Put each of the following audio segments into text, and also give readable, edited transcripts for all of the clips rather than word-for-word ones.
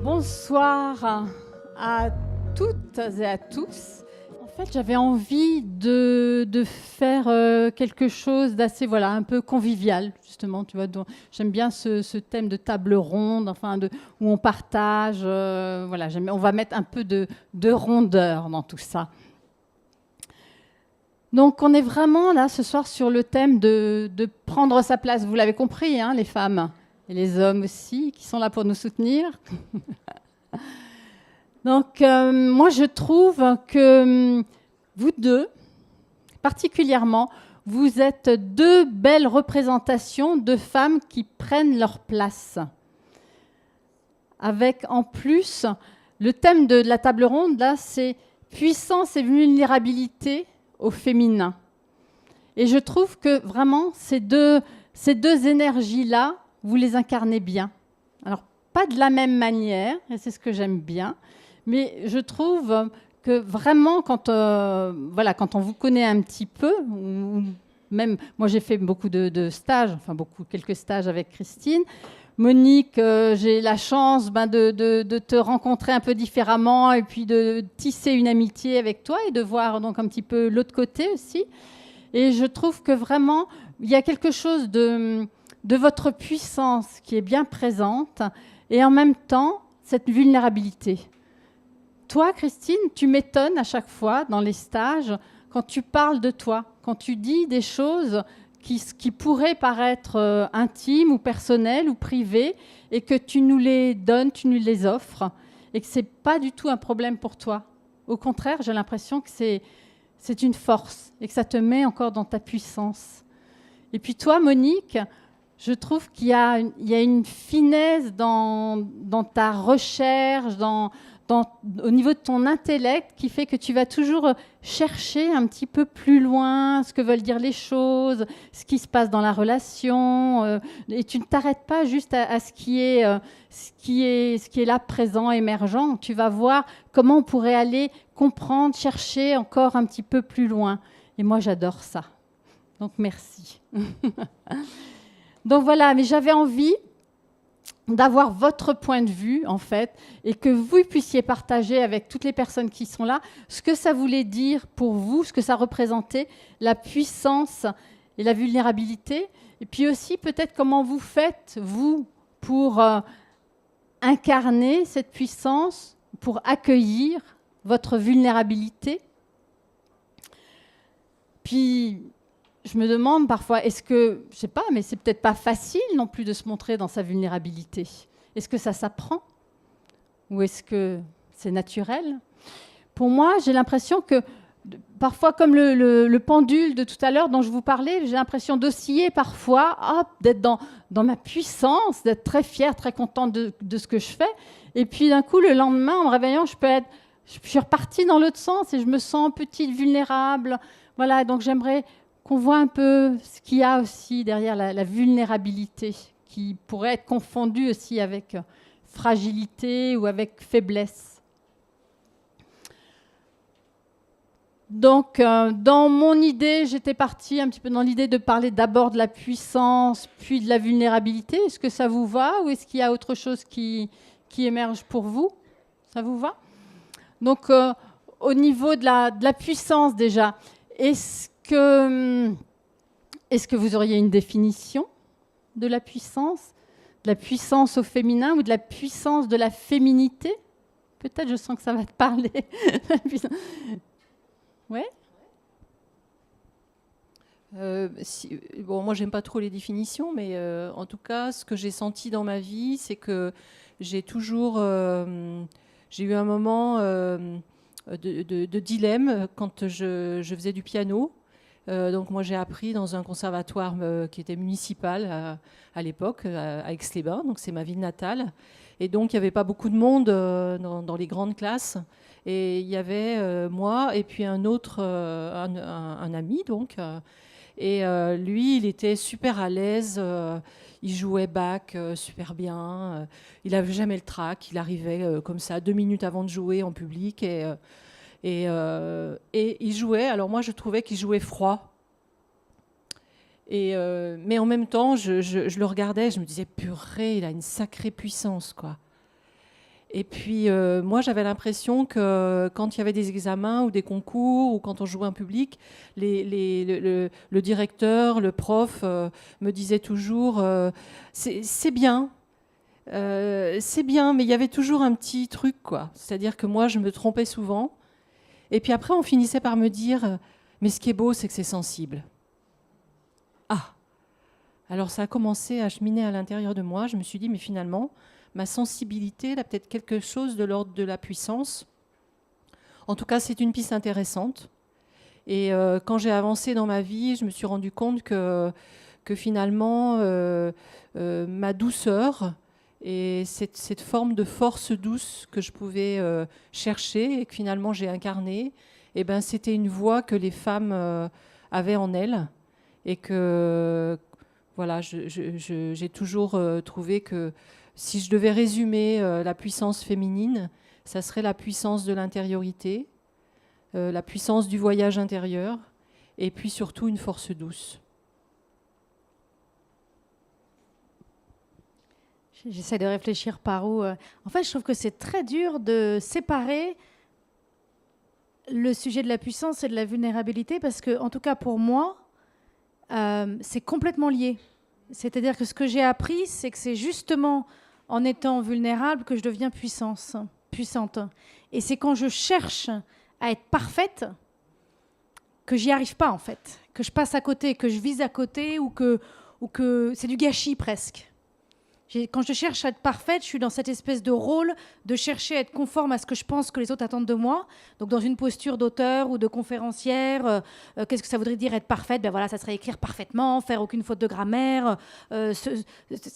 Bonsoir à toutes et à tous. En fait, j'avais envie de faire quelque chose d'assez, voilà, un peu convivial, justement. Tu vois, donc, j'aime bien ce thème de table ronde, enfin, où on partage. Voilà, on va mettre un peu de rondeur dans tout ça. Donc, on est vraiment là ce soir sur le thème de prendre sa place. Vous l'avez compris, hein, les femmes et les hommes aussi, qui sont là pour nous soutenir. Donc, moi, je trouve que vous deux, particulièrement, vous êtes deux belles représentations de femmes qui prennent leur place. Avec, en plus, le thème de la table ronde, là, c'est puissance et vulnérabilité au féminin. Et je trouve que vraiment, ces deux énergies-là, vous les incarnez bien. Alors, pas de la même manière, et c'est ce que j'aime bien, mais je trouve que vraiment, quand on vous connaît un petit peu, ou même moi j'ai fait beaucoup de stages, enfin quelques stages avec Christine. Monique, j'ai la chance de te rencontrer un peu différemment et puis de tisser une amitié avec toi et de voir donc un petit peu l'autre côté aussi. Et je trouve que vraiment, il y a quelque chose de votre puissance qui est bien présente et en même temps, cette vulnérabilité. Toi, Christine, tu m'étonnes à chaque fois dans les stages quand tu parles de toi, quand tu dis des choses qui pourraient paraître intimes ou personnelles ou privées et que tu nous les donnes, tu nous les offres et que ce n'est pas du tout un problème pour toi. Au contraire, j'ai l'impression que c'est une force et que ça te met encore dans ta puissance. Et puis toi, Monique, je trouve qu'il y a une finesse dans ta recherche, au niveau de ton intellect, qui fait que tu vas toujours chercher un petit peu plus loin ce que veulent dire les choses, ce qui se passe dans la relation, et tu ne t'arrêtes pas juste à ce qui est là, présent, émergent. Tu vas voir comment on pourrait aller comprendre, chercher encore un petit peu plus loin. Et moi, j'adore ça. Donc, merci. Donc voilà, mais j'avais envie d'avoir votre point de vue, en fait, et que vous puissiez partager avec toutes les personnes qui sont là ce que ça voulait dire pour vous, ce que ça représentait, la puissance et la vulnérabilité, et puis aussi peut-être comment vous faites, vous, pour incarner cette puissance, pour accueillir votre vulnérabilité. Puis, je me demande parfois, est-ce que, je sais pas, mais c'est peut-être pas facile non plus de se montrer dans sa vulnérabilité. Est-ce que ça s'apprend? Ou est-ce que c'est naturel? Pour moi, j'ai l'impression que, parfois, comme le pendule de tout à l'heure dont je vous parlais, j'ai l'impression d'osciller parfois, d'être dans ma puissance, d'être très fière, très contente de ce que je fais. Et puis d'un coup, le lendemain, en me réveillant, je suis repartie dans l'autre sens et je me sens petite, vulnérable. Voilà, donc j'aimerais qu'on voit un peu ce qu'il y a aussi derrière la vulnérabilité, qui pourrait être confondue aussi avec fragilité ou avec faiblesse. Donc, dans mon idée, j'étais partie un petit peu dans l'idée de parler d'abord de la puissance, puis de la vulnérabilité. Est-ce que ça vous va ou est-ce qu'il y a autre chose qui émerge pour vous? Ça vous va? Donc, au niveau de la puissance déjà, est-ce que vous auriez une définition de la puissance au féminin ou de la puissance de la féminité? Peut-être, je sens que ça va te parler. Ouais. Bon, moi, j'aime pas trop les définitions, mais en tout cas, ce que j'ai senti dans ma vie, c'est que j'ai toujours, j'ai eu un moment de dilemme quand je faisais du piano. Donc moi j'ai appris dans un conservatoire qui était municipal à l'époque, à Aix-les-Bains, donc c'est ma ville natale. Et donc il n'y avait pas beaucoup de monde dans les grandes classes. Et il y avait moi et puis un autre, un ami donc. Lui, il était super à l'aise. Il jouait Bach super bien. Il n'avait jamais le trac. Il arrivait comme ça 2 minutes avant de jouer en public et il jouait. Alors moi, je trouvais qu'il jouait froid. Mais en même temps, je le regardais, je me disais, purée, il a une sacrée puissance, quoi. Et puis, moi, j'avais l'impression que quand il y avait des examens ou des concours ou quand on jouait en public, le directeur, le prof me disait toujours c'est bien, c'est bien, mais il y avait toujours un petit truc, quoi. C'est-à-dire que moi, je me trompais souvent. Et puis après, on finissait par me dire mais ce qui est beau, c'est que c'est sensible. Ah! Alors ça a commencé à cheminer à l'intérieur de moi. Je me suis dit mais finalement, ma sensibilité, elle a peut-être quelque chose de l'ordre de la puissance. En tout cas, c'est une piste intéressante. Et quand j'ai avancé dans ma vie, je me suis rendu compte que finalement, ma douceur et cette forme de force douce que je pouvais chercher et que finalement j'ai incarnée, eh ben, c'était une voix que les femmes avaient en elles. Et que, voilà, j'ai toujours trouvé que si je devais résumer la puissance féminine, ça serait la puissance de l'intériorité, la puissance du voyage intérieur, et puis surtout une force douce. J'essaie de réfléchir par où. En fait, je trouve que c'est très dur de séparer le sujet de la puissance et de la vulnérabilité, parce que, en tout cas pour moi, c'est complètement lié. C'est-à-dire que ce que j'ai appris, c'est que c'est justement en étant vulnérable que je deviens puissante. Et c'est quand je cherche à être parfaite que j'y arrive pas, en fait. Que je passe à côté, que je vise à côté, ou que c'est du gâchis presque. Quand je cherche à être parfaite, je suis dans cette espèce de rôle de chercher à être conforme à ce que je pense que les autres attendent de moi. Donc dans une posture d'auteur ou de conférencière, qu'est-ce que ça voudrait dire être parfaite ? Ben voilà, ça serait écrire parfaitement, faire aucune faute de grammaire,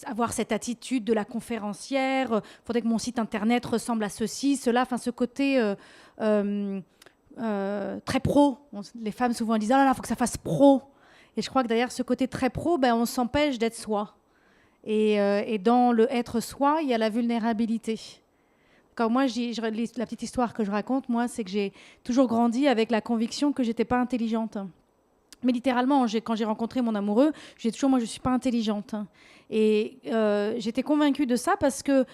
avoir cette attitude de la conférencière. Il faudrait que mon site internet ressemble à ceci, cela. Enfin, ce côté très pro. Les femmes souvent disent « Ah là là, il faut que ça fasse pro ». Et je crois que derrière ce côté très pro, ben, on s'empêche d'être soi. Et dans le être soi, il y a la vulnérabilité. Quand moi, la petite histoire que je raconte, moi, c'est que j'ai toujours grandi avec la conviction que j'étais pas intelligente. Mais littéralement, quand j'ai rencontré mon amoureux, j'ai toujours, moi, je suis pas intelligente. Et j'étais convaincue de ça parce que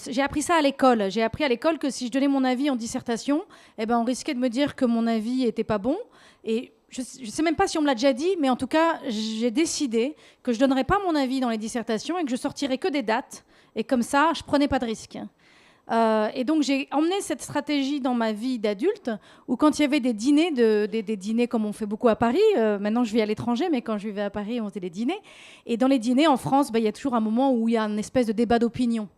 j'ai appris ça à l'école. J'ai appris à l'école que si je donnais mon avis en dissertation, eh ben, on risquait de me dire que mon avis était pas bon. Et je ne sais même pas si on me l'a déjà dit, mais en tout cas, j'ai décidé que je ne donnerais pas mon avis dans les dissertations et que je sortirais que des dates. Et comme ça, je ne prenais pas de risques. Et donc, j'ai emmené cette stratégie dans ma vie d'adulte, où quand il y avait des dîners, des dîners comme on fait beaucoup à Paris, maintenant je vis à l'étranger, mais quand je vivais à Paris, on faisait des dîners. Et dans les dîners en France, il y a toujours un moment où il y a une espèce de débat d'opinion.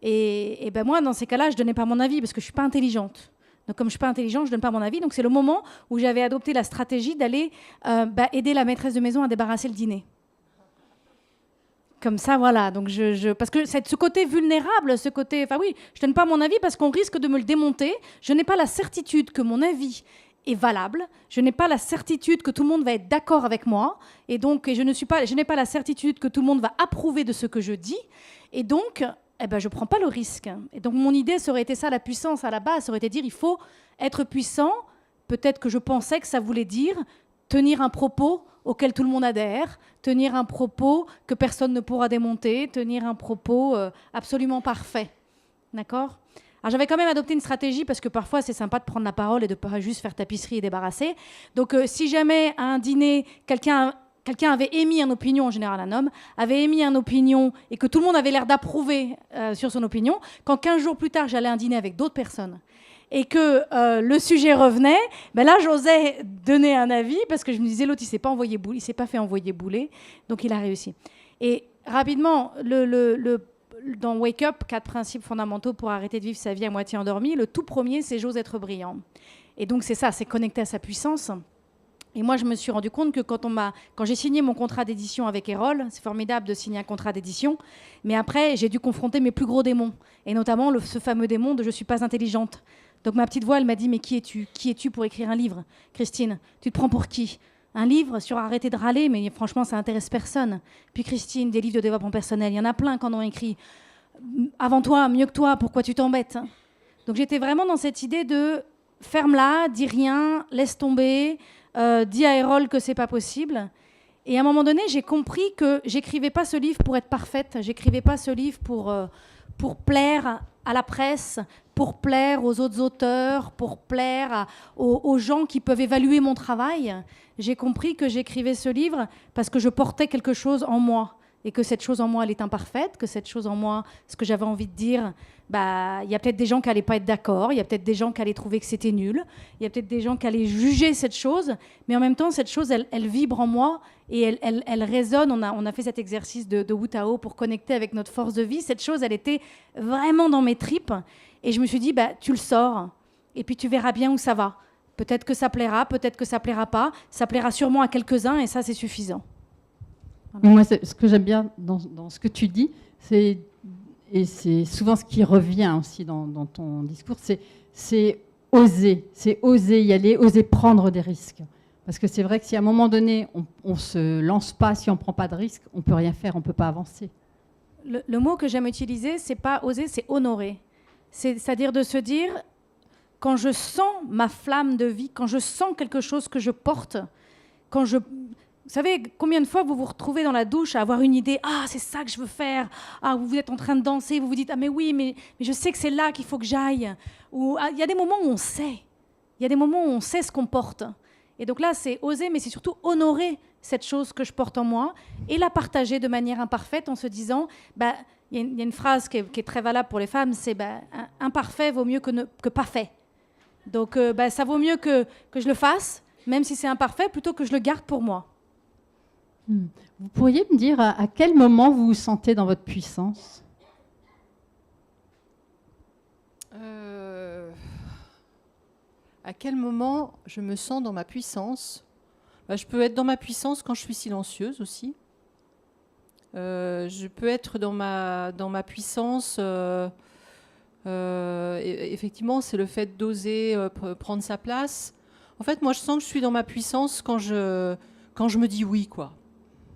Et moi, dans ces cas-là, je ne donnais pas mon avis parce que je ne suis pas intelligente. Donc, comme je ne suis pas intelligente, je ne donne pas mon avis. Donc, c'est le moment où j'avais adopté la stratégie d'aller aider la maîtresse de maison à débarrasser le dîner. Comme ça, voilà. Donc, parce que ce côté vulnérable, ce côté... Enfin oui, je ne donne pas mon avis parce qu'on risque de me le démonter. Je n'ai pas la certitude que mon avis est valable. Je n'ai pas la certitude que tout le monde va être d'accord avec moi. Et donc, je n'ai pas la certitude que tout le monde va approuver de ce que je dis. Et donc... je ne prends pas le risque. Et donc, mon idée, ça aurait été ça, la puissance à la base, ça aurait été de dire, il faut être puissant. Peut-être que je pensais que ça voulait dire tenir un propos auquel tout le monde adhère, tenir un propos que personne ne pourra démonter, tenir un propos absolument parfait. D'accord ? Alors, j'avais quand même adopté une stratégie, parce que parfois, c'est sympa de prendre la parole et de ne pas juste faire tapisserie et débarrasser. Donc, si jamais à un dîner, quelqu'un avait émis une opinion, en général un homme, avait émis une opinion et que tout le monde avait l'air d'approuver sur son opinion, quand 15 jours plus tard, j'allais à un dîner avec d'autres personnes et que le sujet revenait, ben là, j'osais donner un avis parce que je me disais, l'autre, il s'est pas fait envoyer bouler, donc il a réussi. Et rapidement, dans Wake Up, 4 principes fondamentaux pour arrêter de vivre sa vie à moitié endormie, le tout premier, c'est « j'ose être brillant ». Et donc, c'est ça, c'est connecter à sa puissance. Et moi, je me suis rendu compte que quand j'ai signé mon contrat d'édition avec Erol, c'est formidable de signer un contrat d'édition, mais après, j'ai dû confronter mes plus gros démons, et notamment ce fameux démon de « je ne suis pas intelligente ». Donc ma petite voix, elle m'a dit « mais qui es-tu ? Qui es-tu pour écrire un livre ? Christine, tu te prends pour qui ? Un livre sur arrêter de râler, mais franchement, ça intéresse personne. Puis Christine, des livres de développement personnel, il y en a plein qui en ont écrit. Avant toi, mieux que toi, pourquoi tu t'embêtes ?» Donc j'étais vraiment dans cette idée de « ferme-la, dis rien, laisse tomber ». Dit à Erol que c'est pas possible. Et à un moment donné, j'ai compris que j'écrivais pas ce livre pour être parfaite. J'écrivais pas ce livre pour plaire à la presse pour plaire aux autres auteurs, pour plaire aux gens qui peuvent évaluer mon travail. J'ai compris que j'écrivais ce livre parce que je portais quelque chose en moi et que cette chose en moi, elle est imparfaite, que cette chose en moi, ce que j'avais envie de dire, il y a peut-être des gens qui n'allaient pas être d'accord, il y a peut-être des gens qui allaient trouver que c'était nul, il y a peut-être des gens qui allaient juger cette chose, mais en même temps, cette chose, elle vibre en moi et elle résonne. On a fait cet exercice de Wu Tao pour connecter avec notre force de vie. Cette chose, elle était vraiment dans mes tripes et je me suis dit, tu le sors et puis tu verras bien où ça va. Peut-être que ça plaira, peut-être que ça plaira pas, ça plaira sûrement à quelques-uns et ça, c'est suffisant. Voilà. Moi, ce que j'aime bien dans ce que tu dis, et c'est souvent ce qui revient aussi dans ton discours, c'est oser y aller, oser prendre des risques. Parce que c'est vrai que si à un moment donné, on ne se lance pas, si on ne prend pas de risques, on ne peut rien faire, on ne peut pas avancer. Le mot que j'aime utiliser, c'est pas oser, c'est honorer. C'est-à-dire de se dire, quand je sens ma flamme de vie, quand je sens quelque chose que je porte, vous savez, combien de fois vous vous retrouvez dans la douche à avoir une idée, c'est ça que je veux faire, vous êtes en train de danser, vous vous dites, mais oui, mais je sais que c'est là qu'il faut que j'aille. Ou il y a des moments où on sait. Il y a des moments où on sait ce qu'on porte. Et donc là, c'est oser, mais c'est surtout honorer cette chose que je porte en moi et la partager de manière imparfaite en se disant, il y a une phrase qui est très valable pour les femmes, c'est imparfait vaut mieux que pas fait. Donc ça vaut mieux que je le fasse, même si c'est imparfait, plutôt que je le garde pour moi. Vous pourriez me dire à quel moment vous vous sentez dans votre puissance ? À quel moment je me sens dans ma puissance ? Je peux être dans ma puissance quand je suis silencieuse aussi. Je peux être dans ma puissance. Effectivement, c'est le fait d'oser prendre sa place. En fait, moi, je sens que je suis dans ma puissance quand je me dis oui, quoi.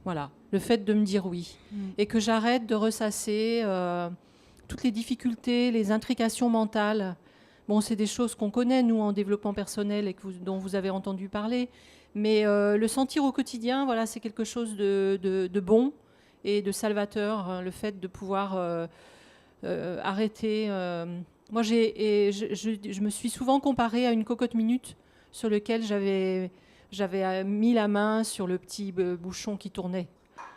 Voilà, le fait de me dire oui. Et que j'arrête de ressasser toutes les difficultés, les intrications mentales. Bon, c'est des choses qu'on connaît, nous, en développement personnel et dont vous avez entendu parler. Mais le sentir au quotidien, voilà, c'est quelque chose de bon et de salvateur. Hein, le fait de pouvoir arrêter. Moi, je me suis souvent comparée à une cocotte minute sur laquelle j'avais mis la main sur le petit bouchon qui tournait.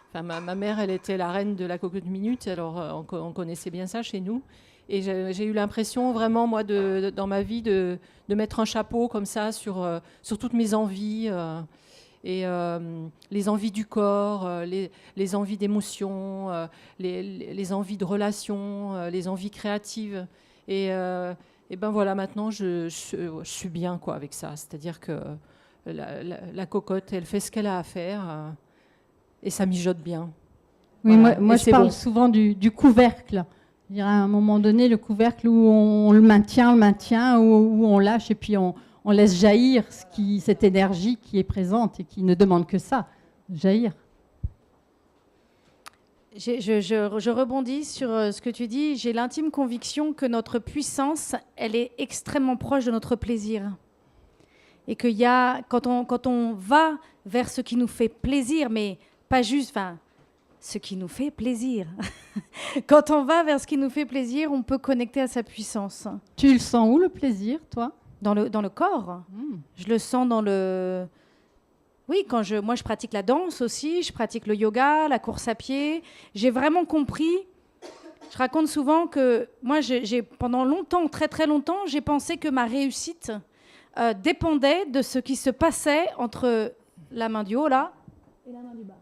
Enfin, ma mère, elle était la reine de la cocotte minute, alors on connaissait bien ça chez nous. Et j'ai eu l'impression vraiment, moi, dans ma vie, de mettre un chapeau comme ça sur toutes mes envies, et les envies du corps, les envies d'émotion, les envies de relations, les envies créatives. Et ben voilà, maintenant, je suis bien quoi, avec ça. C'est-à-dire que la cocotte, elle fait ce qu'elle a à faire et ça mijote bien. Oui, voilà. moi je parle souvent du couvercle. Je dirais à un moment donné, le couvercle où on le maintient, où on lâche et puis on laisse jaillir cette énergie qui est présente et qui ne demande que ça, jaillir. Je rebondis sur ce que tu dis. J'ai l'intime conviction que notre puissance, elle est extrêmement proche de notre plaisir. Et qu'il y a, quand on va vers ce qui nous fait plaisir, mais pas juste, ce qui nous fait plaisir. Quand on va vers ce qui nous fait plaisir, on peut connecter à sa puissance. Tu le sens où, le plaisir, toi ? Dans le corps. Je le sens dans le... Oui, moi je pratique la danse aussi, je pratique le yoga, la course à pied. J'ai vraiment compris, je raconte souvent que moi, pendant longtemps, très très longtemps, j'ai pensé que ma réussite dépendait de ce qui se passait entre la main du haut, là, et la main du bas.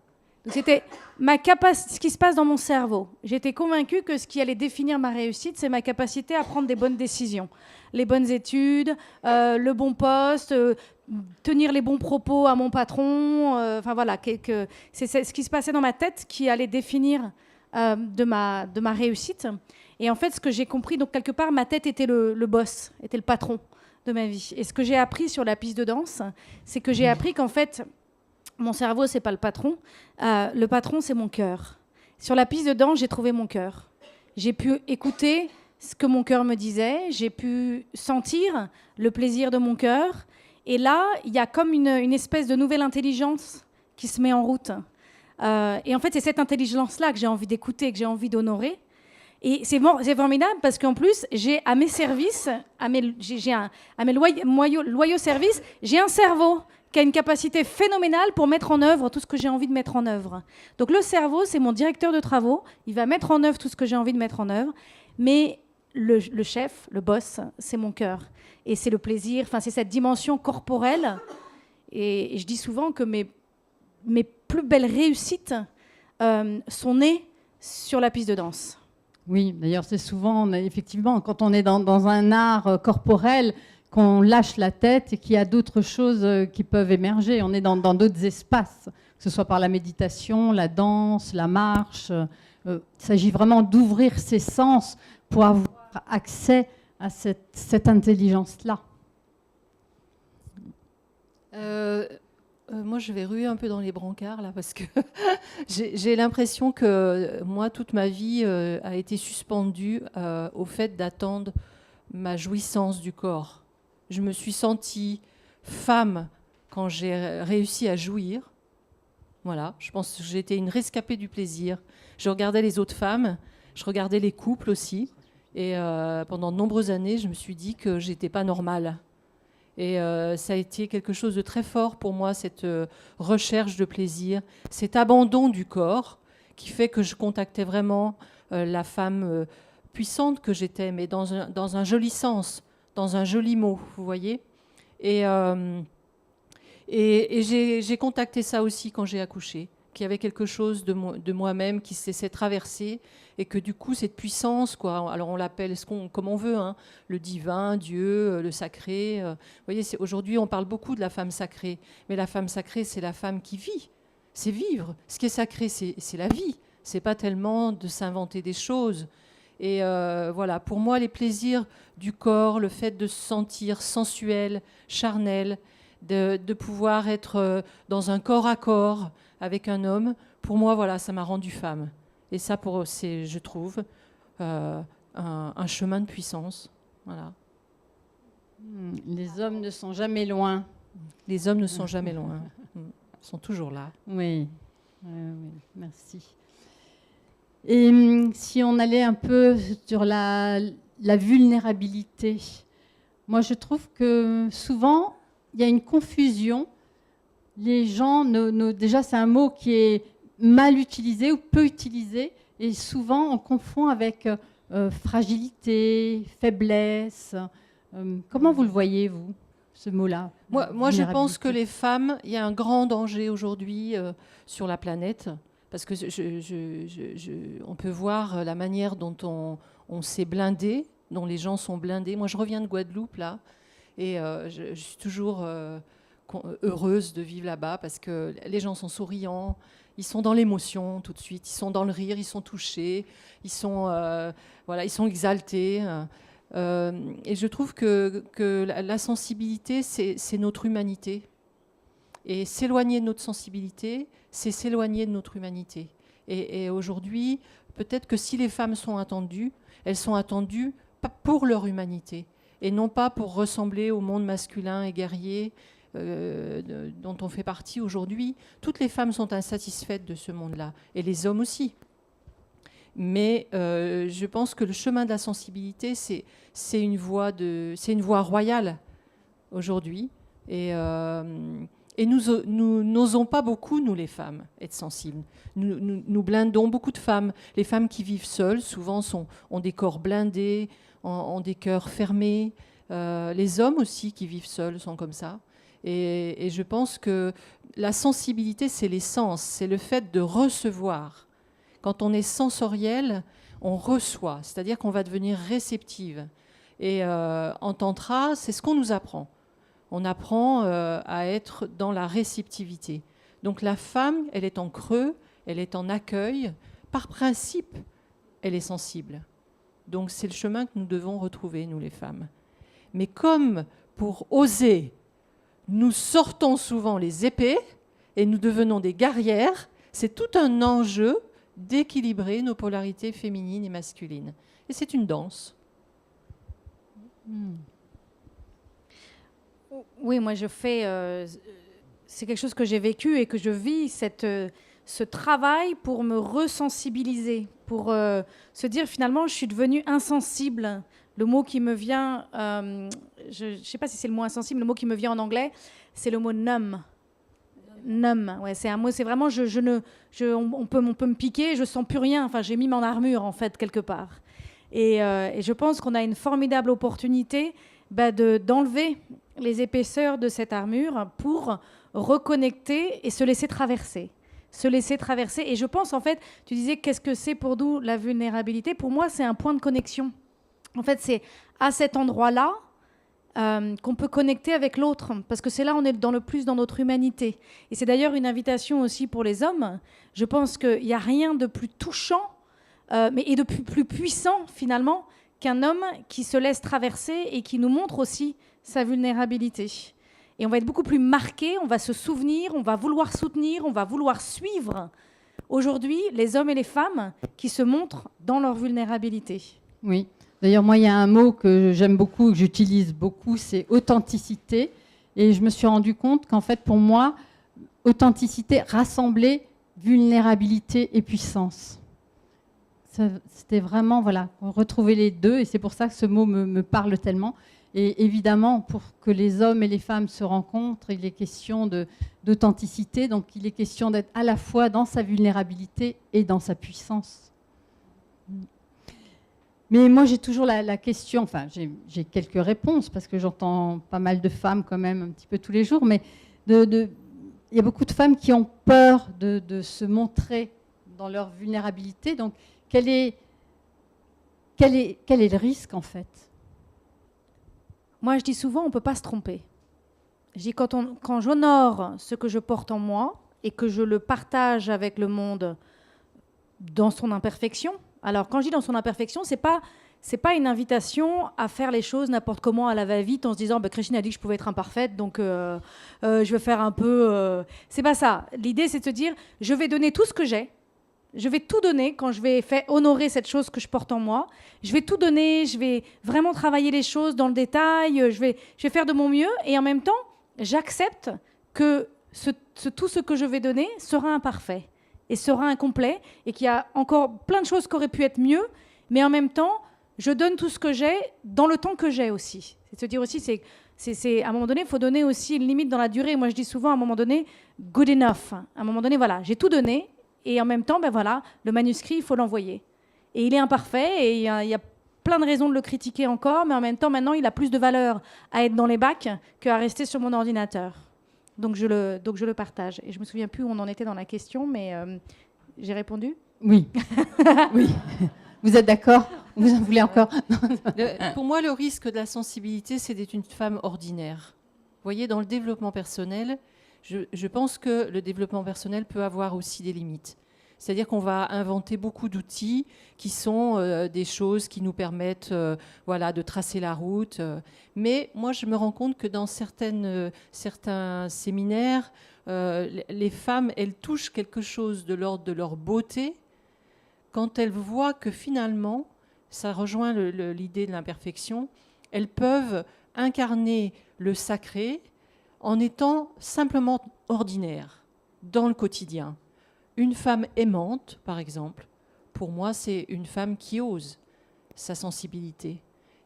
Donc c'était ce qui se passe dans mon cerveau. J'étais convaincue que ce qui allait définir ma réussite, c'est ma capacité à prendre des bonnes décisions. Les bonnes études, le bon poste, tenir les bons propos à mon patron. Voilà, c'est ce qui se passait dans ma tête qui allait définir de ma réussite. Et en fait, ce que j'ai compris, donc quelque part, ma tête était le boss, était le patron de ma vie. Et ce que j'ai appris sur la piste de danse, c'est que j'ai appris qu'en fait, mon cerveau, c'est pas le patron. Le patron, c'est mon cœur. Sur la piste de danse, j'ai trouvé mon cœur. J'ai pu écouter ce que mon cœur me disait. J'ai pu sentir le plaisir de mon cœur. Et là, il y a comme une espèce de nouvelle intelligence qui se met en route. Et en fait, c'est cette intelligence-là que j'ai envie d'écouter, que j'ai envie d'honorer. Et c'est formidable parce qu'en plus, j'ai à mes services, à mes loyaux services, j'ai un cerveau qui a une capacité phénoménale pour mettre en œuvre tout ce que j'ai envie de mettre en œuvre. Donc le cerveau, c'est mon directeur de travaux, il va mettre en œuvre tout ce que j'ai envie de mettre en œuvre, mais le chef, le boss, c'est mon cœur. Et c'est le plaisir, c'est cette dimension corporelle. Et je dis souvent que mes plus belles réussites sont nées sur la piste de danse. Oui, d'ailleurs, c'est souvent, effectivement, quand on est dans un art corporel, qu'on lâche la tête et qu'il y a d'autres choses qui peuvent émerger. On est dans d'autres espaces, que ce soit par la méditation, la danse, la marche. Il s'agit vraiment d'ouvrir ses sens pour avoir accès à cette intelligence-là. Moi, je vais ruer un peu dans les brancards, là, parce que j'ai l'impression que moi, toute ma vie a été suspendue au fait d'attendre ma jouissance du corps. Je me suis sentie femme quand j'ai réussi à jouir. Voilà, je pense que j'étais une rescapée du plaisir. Je regardais les autres femmes, je regardais les couples aussi. Et pendant de nombreuses années, je me suis dit que j'étais pas normale. Et ça a été quelque chose de très fort pour moi, cette recherche de plaisir, cet abandon du corps qui fait que je contactais vraiment la femme puissante que j'étais, mais dans un joli sens, dans un joli mot, vous voyez. Et j'ai contacté ça aussi quand j'ai accouché, qu'il y avait quelque chose de moi-même qui se laissait traverser et que du coup, cette puissance, quoi, alors on l'appelle comme on veut, hein, le divin, Dieu, le sacré. Vous voyez, aujourd'hui, on parle beaucoup de la femme sacrée, mais la femme sacrée, c'est la femme qui vit, c'est vivre. Ce qui est sacré, c'est la vie. C'est pas tellement de s'inventer des choses. Et voilà, pour moi, les plaisirs du corps, le fait de se sentir sensuel, charnel, de pouvoir être dans un corps à corps avec un homme, pour moi, voilà, ça m'a rendue femme. Et ça, c'est, je trouve, un chemin de puissance. Voilà. Les hommes ne sont jamais loin. Les hommes ne sont jamais loin. Ils sont toujours là. Oui, merci. Et si on allait un peu sur la vulnérabilité, moi je trouve que souvent il y a une confusion. Les gens, déjà c'est un mot qui est mal utilisé ou peu utilisé, et souvent on confond avec fragilité, faiblesse. Comment vous le voyez, vous, ce mot-là? Moi je pense que les femmes, il y a un grand danger aujourd'hui sur la planète. Parce que on peut voir la manière dont on s'est blindé, dont les gens sont blindés. Moi, je reviens de Guadeloupe, là, et je suis toujours heureuse de vivre là-bas parce que les gens sont souriants, ils sont dans l'émotion tout de suite, ils sont dans le rire, ils sont touchés, ils sont exaltés. Et je trouve que la sensibilité, c'est notre humanité. Et s'éloigner de notre sensibilité, c'est s'éloigner de notre humanité. Et aujourd'hui, peut-être que si les femmes sont attendues, elles sont attendues pour leur humanité, et non pas pour ressembler au monde masculin et guerrier dont on fait partie aujourd'hui. Toutes les femmes sont insatisfaites de ce monde-là, et les hommes aussi. Mais je pense que le chemin de la sensibilité, c'est une voie royale aujourd'hui. Et nous n'osons pas beaucoup, nous les femmes, être sensibles. Nous blindons beaucoup de femmes. Les femmes qui vivent seules, souvent, ont des corps blindés, ont des cœurs fermés. Les hommes aussi qui vivent seuls sont comme ça. Et je pense que la sensibilité, c'est l'essence, c'est le fait de recevoir. Quand on est sensoriel, on reçoit, c'est-à-dire qu'on va devenir réceptive. Et en tantra, c'est ce qu'on nous apprend. On apprend à être dans la réceptivité. Donc la femme, elle est en creux, elle est en accueil. Par principe, elle est sensible. Donc c'est le chemin que nous devons retrouver, nous les femmes. Mais comme pour oser, nous sortons souvent les épées et nous devenons des guerrières, c'est tout un enjeu d'équilibrer nos polarités féminines et masculines. Et c'est une danse. Oui, moi je fais... c'est quelque chose que j'ai vécu et que je vis, ce travail pour me resensibiliser, pour se dire finalement je suis devenue insensible. Le mot qui me vient, je ne sais pas si c'est le mot insensible, le mot qui me vient en anglais, c'est le mot numb. Numb, ouais, c'est un mot, c'est vraiment on peut me piquer, je sens plus rien. Enfin, j'ai mis mon armure en fait quelque part. Et je pense qu'on a une formidable opportunité d'enlever les épaisseurs de cette armure pour reconnecter et se laisser traverser. Se laisser traverser. Et je pense, en fait, tu disais, qu'est-ce que c'est pour nous la vulnérabilité ? Pour moi, c'est un point de connexion. En fait, c'est à cet endroit-là qu'on peut connecter avec l'autre. Parce que c'est là on est le plus dans notre humanité. Et c'est d'ailleurs une invitation aussi pour les hommes. Je pense qu'il n'y a rien de plus touchant et de plus puissant, finalement, qu'un homme qui se laisse traverser et qui nous montre aussi sa vulnérabilité. Et on va être beaucoup plus marqué, on va se souvenir, on va vouloir soutenir, on va vouloir suivre aujourd'hui les hommes et les femmes qui se montrent dans leur vulnérabilité. Oui. D'ailleurs, moi, il y a un mot que j'aime beaucoup, que j'utilise beaucoup, c'est authenticité. Et je me suis rendu compte qu'en fait, pour moi, authenticité rassemblait vulnérabilité et puissance. C'était vraiment, voilà, retrouver les deux. Et c'est pour ça que ce mot me parle tellement. Et évidemment, pour que les hommes et les femmes se rencontrent, il est question d'authenticité. Donc, il est question d'être à la fois dans sa vulnérabilité et dans sa puissance. Mais moi, j'ai toujours la question, enfin, j'ai quelques réponses, parce que j'entends pas mal de femmes quand même, un petit peu tous les jours, mais il y a beaucoup de femmes qui ont peur de se montrer dans leur vulnérabilité. Donc, quel est le risque, en fait ? Moi, je dis souvent, on ne peut pas se tromper. Je dis, quand j'honore ce que je porte en moi et que je le partage avec le monde dans son imperfection. Alors, quand je dis dans son imperfection, c'est pas une invitation à faire les choses n'importe comment à la va-vite en se disant Christine a dit que je pouvais être imparfaite, donc je vais faire un peu... C'est pas ça. L'idée, c'est de se dire, je vais donner tout ce que j'ai. Je vais tout donner quand je vais honorer cette chose que je porte en moi. Je vais tout donner, je vais vraiment travailler les choses dans le détail, je vais faire de mon mieux. Et en même temps, j'accepte que tout ce que je vais donner sera imparfait et sera incomplet et qu'il y a encore plein de choses qui auraient pu être mieux. Mais en même temps, je donne tout ce que j'ai dans le temps que j'ai aussi. C'est de se dire aussi, à un moment donné, il faut donner aussi une limite dans la durée. Moi, je dis souvent, à un moment donné, good enough. À un moment donné, voilà, j'ai tout donné. Et en même temps, le manuscrit, il faut l'envoyer. Et il est imparfait, et il y a plein de raisons de le critiquer encore, mais en même temps, maintenant, il a plus de valeur à être dans les bacs qu'à rester sur mon ordinateur. Donc je le partage. Et je me souviens plus où on en était dans la question, mais j'ai répondu ? Oui. Oui. Vous êtes d'accord ? Vous en voulez encore ? Pour moi, le risque de la sensibilité, c'est d'être une femme ordinaire. Vous voyez, dans le développement personnel, je pense que le développement personnel peut avoir aussi des limites. C'est-à-dire qu'on va inventer beaucoup d'outils qui sont des choses qui nous permettent de tracer la route. Mais moi, je me rends compte que dans certains séminaires, les femmes, elles touchent quelque chose de l'ordre de leur beauté quand elles voient que finalement, ça rejoint l'idée de l'imperfection, elles peuvent incarner le sacré en étant simplement ordinaire dans le quotidien. Une femme aimante, par exemple, pour moi, c'est une femme qui ose sa sensibilité.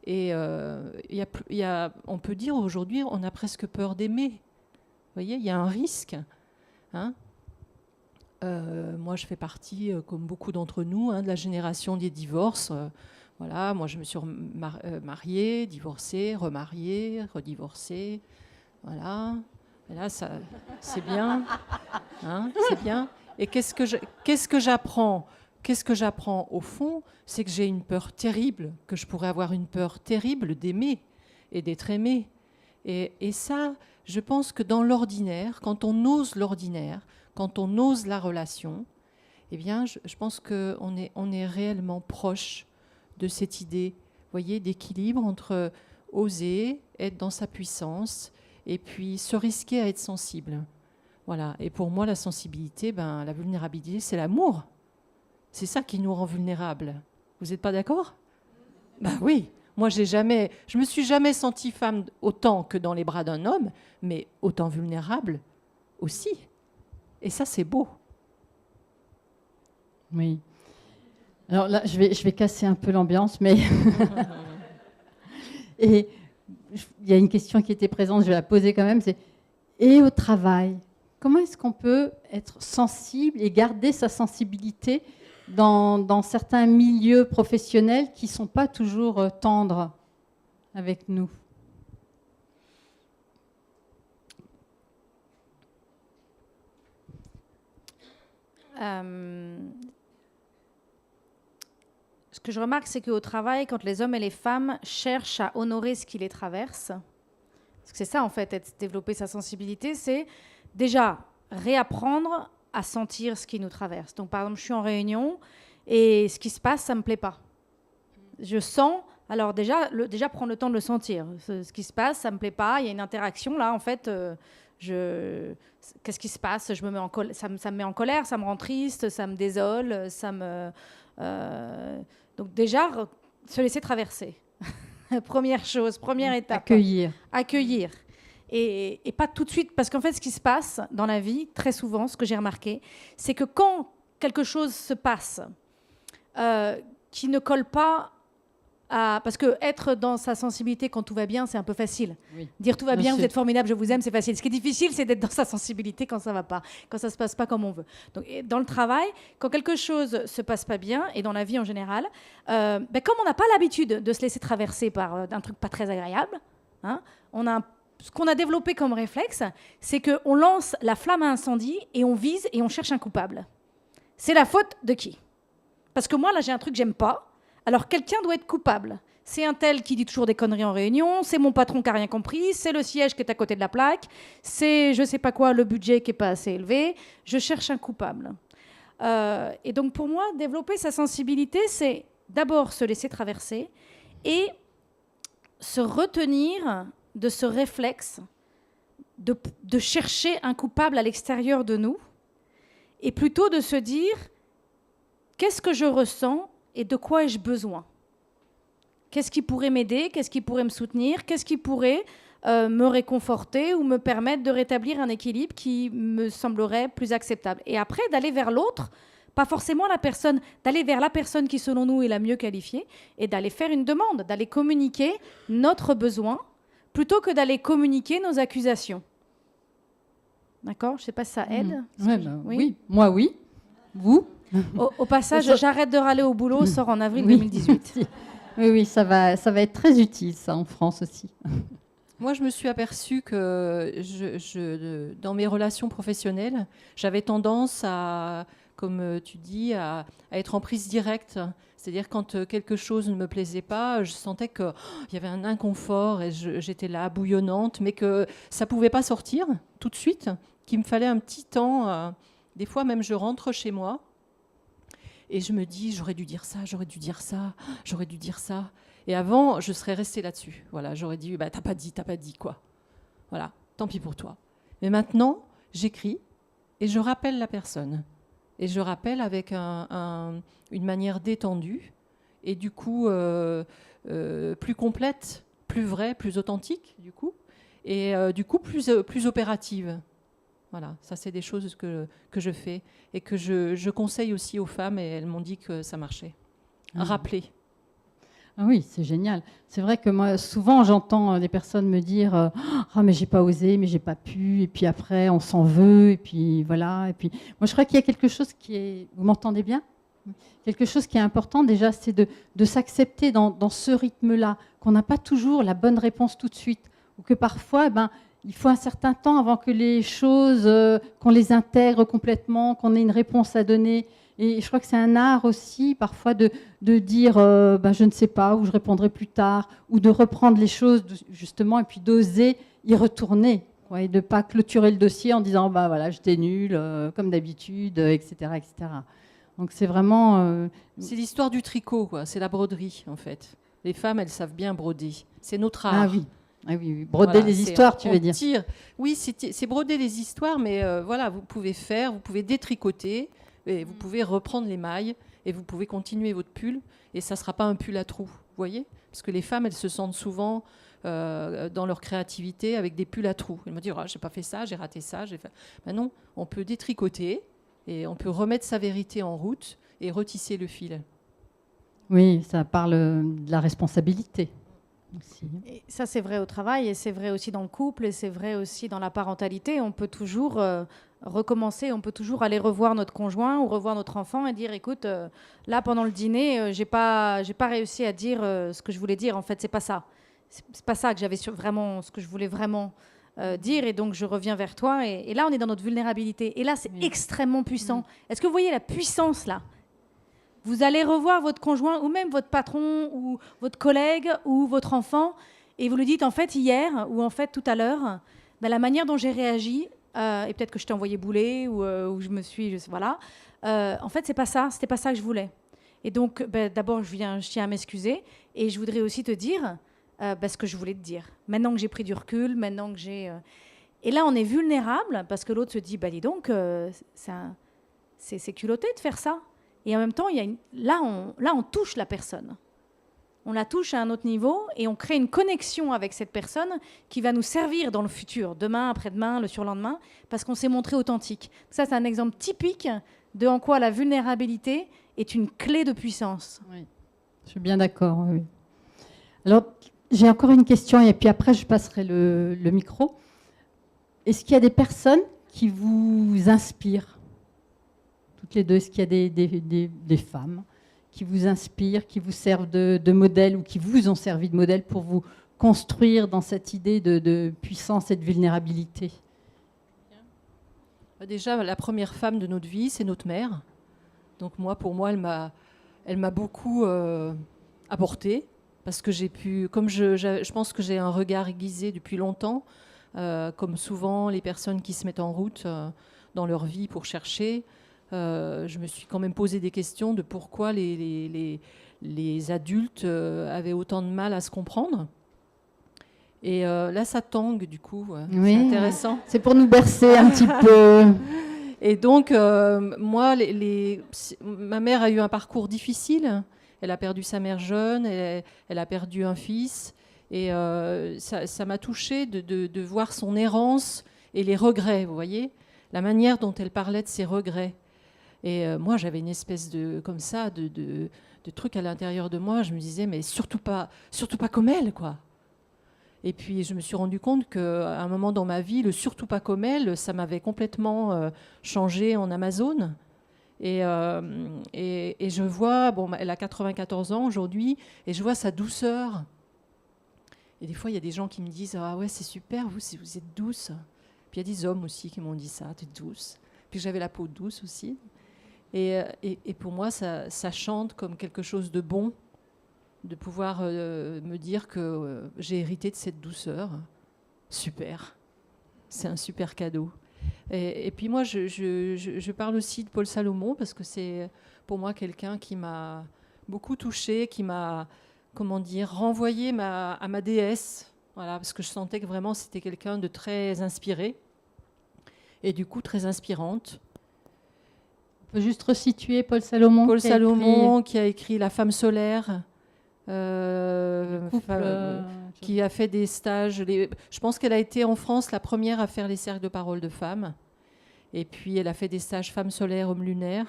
Et on peut dire aujourd'hui, on a presque peur d'aimer. Vous voyez, il y a un risque. Hein. Moi, je fais partie, comme beaucoup d'entre nous, de la génération des divorces. Voilà, moi, je me suis mariée, divorcée, remariée, redivorcée. Voilà, et là, c'est bien, c'est bien. Et qu'est-ce que j'apprends ? Qu'est-ce que j'apprends au fond ? C'est que j'ai une peur terrible, que je pourrais avoir une peur terrible d'aimer et d'être aimée. Et ça, je pense que dans l'ordinaire, quand on ose l'ordinaire, quand on ose la relation, eh bien, je pense qu'on est réellement proche de cette idée, voyez, d'équilibre entre oser, être dans sa puissance, et puis se risquer à être sensible. Voilà. Et pour moi, la sensibilité, la vulnérabilité, c'est l'amour. C'est ça qui nous rend vulnérables. Vous n'êtes pas d'accord ? Oui. Moi, je me suis jamais sentie femme autant que dans les bras d'un homme, mais autant vulnérable aussi. Et ça, c'est beau. Oui. Alors là, je vais casser un peu l'ambiance, mais et il y a une question qui était présente, je vais la poser quand même, c'est et au travail, comment est-ce qu'on peut être sensible et garder sa sensibilité dans certains milieux professionnels qui ne sont pas toujours tendres avec nous? Ce que je remarque, c'est qu'au travail, quand les hommes et les femmes cherchent à honorer ce qui les traverse, parce que c'est ça en fait, développer sa sensibilité, c'est déjà réapprendre à sentir ce qui nous traverse. Donc par exemple, je suis en réunion et ce qui se passe, ça me plaît pas. Je sens, alors déjà prendre le temps de le sentir. Ce qui se passe, ça me plaît pas. Il y a une interaction là, en fait. Qu'est-ce qui se passe? Je me mets ça me met en colère, ça me rend triste, ça me désole, donc déjà, se laisser traverser. Première chose, première étape. Accueillir. Et pas tout de suite, parce qu'en fait, ce qui se passe dans la vie, très souvent, ce que j'ai remarqué, c'est que quand quelque chose se passe qui ne colle pas parce que être dans sa sensibilité quand tout va bien, c'est un peu facile. Oui. Dire tout va bien, vous êtes formidable, je vous aime, c'est facile. Ce qui est difficile, c'est d'être dans sa sensibilité quand ça va pas, quand ça se passe pas comme on veut. Donc, dans le travail, quand quelque chose se passe pas bien, et dans la vie en général, comme on n'a pas l'habitude de se laisser traverser par un truc pas très agréable, hein, ce qu'on a développé comme réflexe, c'est qu'on lance la flamme à incendie et on vise et on cherche un coupable. C'est la faute de qui? Parce que moi, là, j'ai un truc que j'aime pas. Alors, quelqu'un doit être coupable. C'est un tel qui dit toujours des conneries en réunion, c'est mon patron qui n'a rien compris, c'est le siège qui est à côté de la plaque, c'est je ne sais pas quoi, le budget qui n'est pas assez élevé. Je cherche un coupable. Et donc, pour moi, développer sa sensibilité, c'est d'abord se laisser traverser et se retenir de ce réflexe de chercher un coupable à l'extérieur de nous et plutôt de se dire qu'est-ce que je ressens et de quoi ai-je besoin? Qu'est-ce qui pourrait m'aider? Qu'est-ce qui pourrait me soutenir? Qu'est-ce qui pourrait me réconforter ou me permettre de rétablir un équilibre qui me semblerait plus acceptable? Et après, d'aller vers l'autre, pas forcément la personne, d'aller vers la personne qui, selon nous, est la mieux qualifiée et d'aller faire une demande, d'aller communiquer notre besoin plutôt que d'aller communiquer nos accusations. D'accord? Je ne sais pas si ça aide. Oui, moi oui. Vous? Au passage, j'arrête de râler au boulot, sort en avril 2018. Oui, ça va être très utile, ça, en France aussi. Moi, je me suis aperçue que dans mes relations professionnelles, j'avais tendance à, comme tu dis, à être en prise directe. C'est-à-dire quand quelque chose ne me plaisait pas, je sentais qu'il y avait un inconfort et j'étais là, bouillonnante, mais que ça ne pouvait pas sortir tout de suite, qu'il me fallait un petit temps. Des fois, même, je rentre chez moi et je me dis, j'aurais dû dire ça, j'aurais dû dire ça, j'aurais dû dire ça. Et avant, je serais restée là-dessus. Voilà, j'aurais dit, t'as pas dit, quoi. Voilà, tant pis pour toi. Mais maintenant, j'écris et je rappelle la personne. Et je rappelle avec une manière détendue et du coup plus complète, plus vraie, plus authentique, du coup. Et du coup plus opérative. Voilà, ça c'est des choses que je fais et que je conseille aussi aux femmes et elles m'ont dit que ça marchait. Rappeler. Ah oui, c'est génial. C'est vrai que moi, souvent, j'entends des personnes me dire « Ah, mais j'ai pas osé, mais j'ai pas pu. » Et puis après, on s'en veut. Et puis voilà. Et puis, moi, je crois qu'il y a quelque chose qui est... Vous m'entendez bien? Quelque chose qui est important, déjà, c'est de s'accepter dans ce rythme-là, qu'on n'a pas toujours la bonne réponse tout de suite. Ou que parfois, il faut un certain temps avant que les choses, qu'on les intègre complètement, qu'on ait une réponse à donner. Et je crois que c'est un art aussi, parfois, de dire je ne sais pas, ou je répondrai plus tard, ou de reprendre les choses, justement, et puis d'oser y retourner, quoi, et de ne pas clôturer le dossier en disant voilà, j'étais nulle, comme d'habitude, etc., etc. Donc c'est vraiment... C'est l'histoire du tricot, quoi. C'est la broderie, en fait. Les femmes, elles savent bien broder. C'est notre art. Ah oui, broder les histoires, tu veux dire. Oui, c'est broder les histoires, mais voilà, vous pouvez détricoter, et vous pouvez reprendre les mailles et vous pouvez continuer votre pull et ça ne sera pas un pull à trous, vous voyez? Parce que les femmes, elles se sentent souvent dans leur créativité avec des pulls à trous. Elles me disent, j'ai pas fait ça, j'ai raté ça. Ben non, on peut détricoter et on peut remettre sa vérité en route et retisser le fil. Oui, ça parle de la responsabilité aussi. Et ça, c'est vrai au travail, et c'est vrai aussi dans le couple, et c'est vrai aussi dans la parentalité. On peut toujours recommencer, on peut toujours aller revoir notre conjoint ou revoir notre enfant et dire, écoute, là, pendant le dîner, j'ai pas réussi à dire ce que je voulais dire. En fait, c'est pas ça. C'est pas ça que j'avais vraiment, ce que je voulais vraiment dire, et donc je reviens vers toi. Et là, on est dans notre vulnérabilité. Et là, c'est extrêmement puissant. Est-ce que vous voyez la puissance là? Vous allez revoir votre conjoint ou même votre patron ou votre collègue ou votre enfant et vous lui dites en fait hier ou en fait tout à l'heure, ben, la manière dont j'ai réagi, et peut-être que je t'ai envoyé bouler ou je me suis... voilà. En fait, c'est pas ça, c'était pas ça que je voulais. Et donc, ben, d'abord, je tiens à m'excuser et je voudrais aussi te dire ben, ce que je voulais te dire. Maintenant que j'ai pris du recul, maintenant que j'ai... Et là, on est vulnérable parce que l'autre se dit, bah dis donc, c'est culotté de faire ça. Et en même temps, là, on touche la personne. On la touche à un autre niveau et on crée une connexion avec cette personne qui va nous servir dans le futur, demain, après-demain, le surlendemain, parce qu'on s'est montré authentique. Ça, c'est un exemple typique de en quoi la vulnérabilité est une clé de puissance. Oui, je suis bien d'accord. Oui. Alors, j'ai encore une question et puis après, je passerai le micro. Est-ce qu'il y a des personnes qui vous inspirent ? Toutes les deux, est-ce qu'il y a des femmes qui vous inspirent, qui vous servent de modèle ou qui vous ont servi de modèle pour vous construire dans cette idée de puissance et de vulnérabilité? Déjà, la première femme de notre vie, c'est notre mère. Donc pour moi, elle m'a beaucoup apporté parce que j'ai pu, comme je pense que j'ai un regard aiguisé depuis longtemps, comme souvent les personnes qui se mettent en route dans leur vie pour chercher. Je me suis quand même posé des questions de pourquoi les adultes avaient autant de mal à se comprendre. Et là, ça tangue, du coup. Oui, c'est intéressant. C'est pour nous bercer un petit peu. Et donc, moi, ma mère a eu un parcours difficile. Elle a perdu sa mère jeune, elle a perdu un fils. Et ça m'a touchée de voir son errance et les regrets, vous voyez, la manière dont elle parlait de ses regrets. Et moi, j'avais une espèce de truc à l'intérieur de moi. Je me disais, mais surtout pas comme elle, quoi. Et puis, je me suis rendu compte qu'à un moment dans ma vie, le surtout pas comme elle, ça m'avait complètement changé en Amazone. Et je vois, bon, elle a 94 ans aujourd'hui, et je vois sa douceur. Et des fois, il y a des gens qui me disent, ah ouais, c'est super, vous êtes douce. Puis il y a des hommes aussi qui m'ont dit ça, t'es douce. Puis j'avais la peau douce aussi. Et pour moi, ça chante comme quelque chose de bon, de pouvoir me dire que j'ai hérité de cette douceur. Super. C'est un super cadeau. Et puis moi, je parle aussi de Paul Salomon, parce que c'est pour moi quelqu'un qui m'a beaucoup touchée, qui m'a, comment dire, renvoyé à ma déesse. Voilà, parce que je sentais que vraiment c'était quelqu'un de très inspiré, et du coup très inspirante. On peut juste resituer Paul Salomon. Paul Salomon qui a écrit La femme solaire, qui a fait des stages. Je pense qu'elle a été en France la première à faire les cercles de parole de femmes. Et puis elle a fait des stages femmes solaires, hommes lunaires.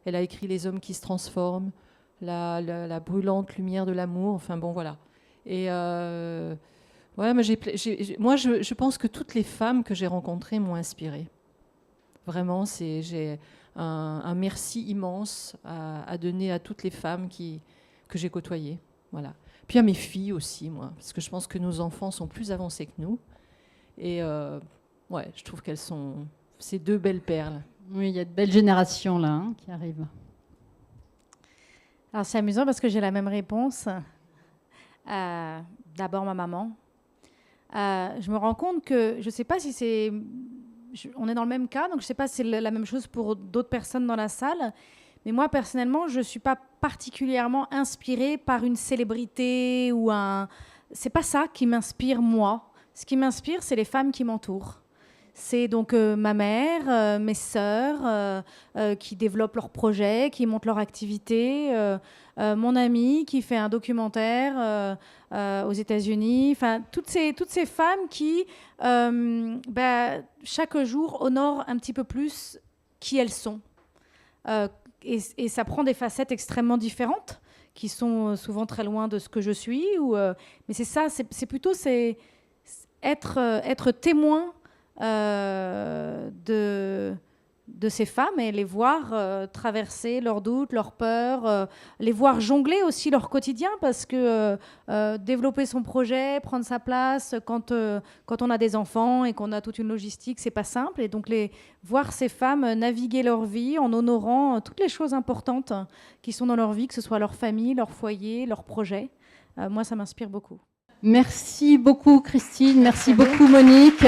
Elle a écrit Les hommes qui se transforment, la brûlante lumière de l'amour. Enfin bon, voilà. Et ouais, mais moi, je pense que toutes les femmes que j'ai rencontrées m'ont inspirée. Vraiment, j'ai un merci immense à donner à toutes les femmes que j'ai côtoyées. Voilà. Puis à mes filles aussi, moi, parce que je pense que nos enfants sont plus avancés que nous. Et ouais, je trouve qu'elles sont ces deux belles perles. Oui, il y a de belles générations là qui arrivent. Alors c'est amusant parce que j'ai la même réponse. D'abord ma maman. Je me rends compte que, je ne sais pas si c'est... On est dans le même cas, donc je ne sais pas si c'est la même chose pour d'autres personnes dans la salle. Mais moi, personnellement, je ne suis pas particulièrement inspirée par une célébrité ou un... C'est pas ça qui m'inspire, moi. Ce qui m'inspire, c'est les femmes qui m'entourent. C'est donc ma mère, mes sœurs qui développent leurs projets, qui montent leur activité, mon ami qui fait un documentaire aux États-Unis. Enfin, toutes ces femmes qui, chaque jour, honorent un petit peu plus qui elles sont. et ça prend des facettes extrêmement différentes qui sont souvent très loin de ce que je suis. Mais c'est ça, c'est plutôt être témoin de ces femmes et les voir traverser leurs doutes, leurs peurs, les voir jongler aussi leur quotidien, parce que développer son projet, prendre sa place, quand on a des enfants et qu'on a toute une logistique, c'est pas simple. Et donc voir ces femmes naviguer leur vie en honorant toutes les choses importantes qui sont dans leur vie, que ce soit leur famille, leur foyer, leur projet, moi ça m'inspire beaucoup. Merci beaucoup Christine, merci beaucoup Monique.